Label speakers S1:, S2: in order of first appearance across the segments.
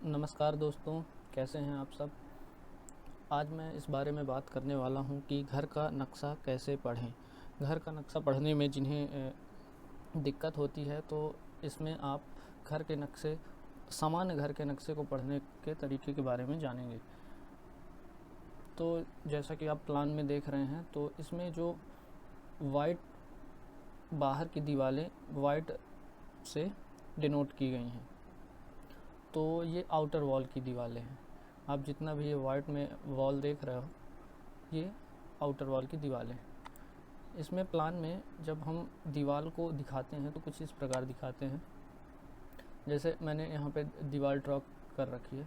S1: नमस्कार दोस्तों, कैसे हैं आप सब। आज मैं इस बारे में बात करने वाला हूं कि घर का नक्शा कैसे पढ़ें। घर का नक्शा पढ़ने में जिन्हें दिक्कत होती है तो इसमें आप घर के नक्शे, सामान्य घर के नक्शे को पढ़ने के तरीके के बारे में जानेंगे। तो जैसा कि आप प्लान में देख रहे हैं, तो इसमें जो वाइट बाहर की दीवारें वाइट से डिनोट की गई हैं, तो ये आउटर वॉल की दीवारें हैं। आप जितना भी ये वाइट में वॉल देख रहे हो, ये आउटर वॉल की दीवारें हैं। इसमें प्लान में जब हम दीवार को दिखाते हैं तो कुछ इस प्रकार दिखाते हैं। जैसे मैंने यहाँ पे दीवार ड्रॉ कर रखी है।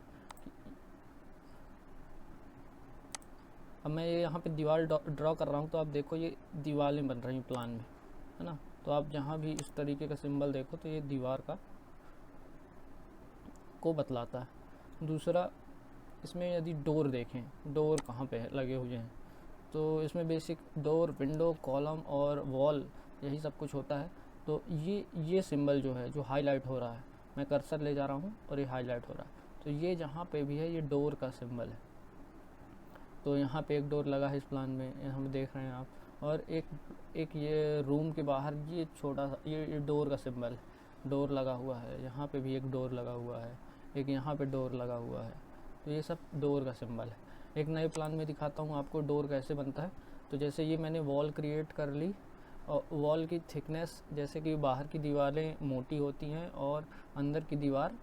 S1: अब मैं ये यहाँ पे दीवार ड्रॉ कर रहा हूँ, तो आप देखो ये दीवारें बन रही हैं प्लान में, है ना। तो आप जहाँ भी इस तरीके का सिंबल देखो तो ये दीवार का को बतलाता है। दूसरा, इसमें यदि डोर देखें, डोर कहाँ पे लगे हुए हैं, तो इसमें बेसिक डोर, विंडो, कॉलम और वॉल, यही सब कुछ होता है। तो ये सिंबल जो है, जो हाईलाइट हो रहा है, मैं कर्सर ले जा रहा हूँ और ये हाईलाइट हो रहा है, तो ये जहाँ पे भी है ये डोर का सिंबल है। तो यहाँ पे एक डोर लगा है इस प्लान में, हम देख रहे हैं आप। और एक ये रूम के बाहर ये छोटा सा ये डोर का सिंबल है, डोर लगा हुआ है। यहाँ पे भी एक डोर लगा हुआ है, एक यहाँ पे डोर लगा हुआ है। तो ये सब डोर का सिंबल है। एक नए प्लान में दिखाता हूँ आपको डोर कैसे बनता है। तो जैसे ये मैंने वॉल क्रिएट कर ली, और वॉल की थिकनेस, जैसे कि बाहर की दीवारें मोटी होती हैं और अंदर की दीवार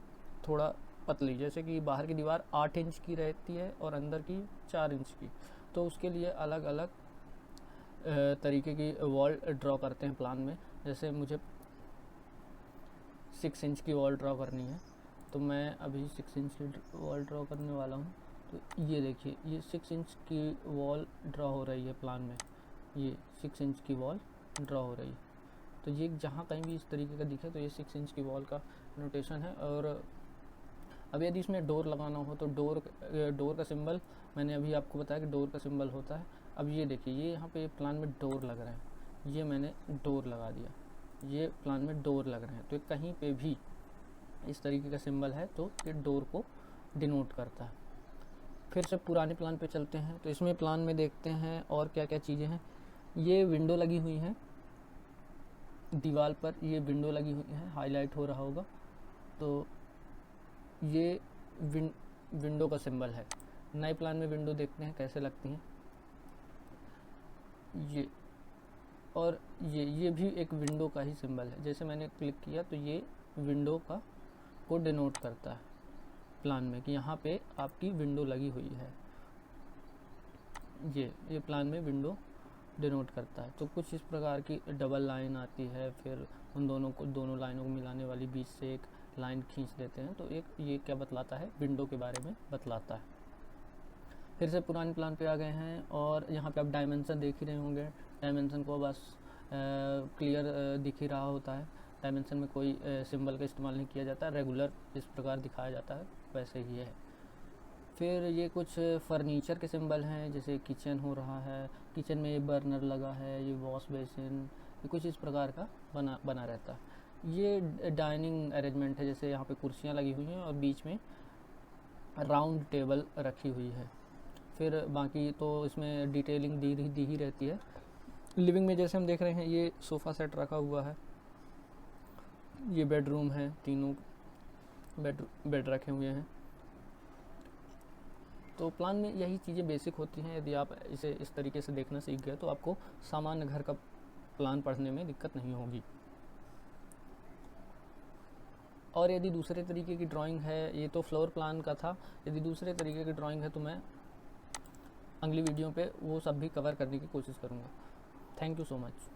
S1: थोड़ा पतली, जैसे कि बाहर की दीवार 8 इंच की रहती है और अंदर की 4 इंच की। तो उसके लिए अलग अलग तरीके की वॉल ड्रॉ करते हैं प्लान में। जैसे मुझे 6 इंच की वॉल ड्रॉ करनी है, तो मैं अभी 6 इंच की वॉल ड्रॉ करने वाला हूँ। तो ये देखिए, ये 6 इंच की वॉल ड्रॉ हो रही है प्लान में, ये 6 इंच की वॉल ड्रॉ हो रही है। तो ये जहाँ कहीं भी इस तरीके का दिखे तो ये 6 इंच की वॉल का नोटेशन है। और अब यदि इसमें डोर लगाना हो तो डोर का सिंबल मैंने अभी आपको बताया कि डोर का सिंबल होता है। अब ये देखिए, ये यहाँ पे प्लान में डोर लग रहे हैं, ये मैंने डोर लगा दिया, ये प्लान में डोर लग रहे हैं। तो कहीं पे भी इस तरीके का सिंबल है तो ये डोर को डिनोट करता है। फिर से पुराने प्लान पे चलते हैं, तो इसमें प्लान में देखते हैं और क्या क्या चीज़ें हैं। ये विंडो लगी हुई है दीवार पर, ये विंडो लगी हुई है, हाईलाइट हो रहा होगा। तो ये विंडो का सिंबल है। नए प्लान में विंडो देखते हैं कैसे लगती हैं। ये और ये भी एक विंडो का ही सिंबल है। जैसे मैंने क्लिक किया तो ये विंडो का को डिनोट करता है प्लान में कि यहाँ पे आपकी विंडो लगी हुई है। ये प्लान में विंडो डिनोट करता है। तो कुछ इस प्रकार की डबल लाइन आती है, फिर उन दोनों लाइनों को मिलाने वाली बीच से एक लाइन खींच देते हैं, तो एक ये क्या बतलाता है, विंडो के बारे में बतलाता है। फिर से पुराने प्लान पे आ गए हैं और यहाँ पे आप डायमेंशन देख ही रहे होंगे। डायमेंशन को बस क्लियर दिख ही रहा होता है। डायमेंशन में कोई सिंबल का इस्तेमाल नहीं किया जाता, रेगुलर इस प्रकार दिखाया जाता है, वैसे ही है। फिर ये कुछ फर्नीचर के सिंबल हैं, जैसे किचन हो रहा है, किचन में ये बर्नर लगा है, ये वॉश बेसिन, ये कुछ इस प्रकार का बना रहता है। ये डाइनिंग अरेंजमेंट है, जैसे यहाँ पे कुर्सियाँ लगी हुई हैं और बीच में राउंड टेबल रखी हुई है। फिर बाकी तो इसमें डिटेलिंग दी ही रहती है। लिविंग में जैसे हम देख रहे हैं, ये सोफ़ा सेट रखा हुआ है, ये बेडरूम है, तीनों बेड रखे हुए हैं। तो प्लान में यही चीज़ें बेसिक होती हैं। यदि आप इसे इस तरीके से देखना सीख गए तो आपको सामान्य घर का प्लान पढ़ने में दिक्कत नहीं होगी। और यदि दूसरे तरीके की ड्राइंग है, ये तो फ्लोर प्लान का था, यदि दूसरे तरीके की ड्राइंग है तो मैं अगली वीडियो पे वो सब भी कवर करने की कोशिश करूँगा। Thank you so much.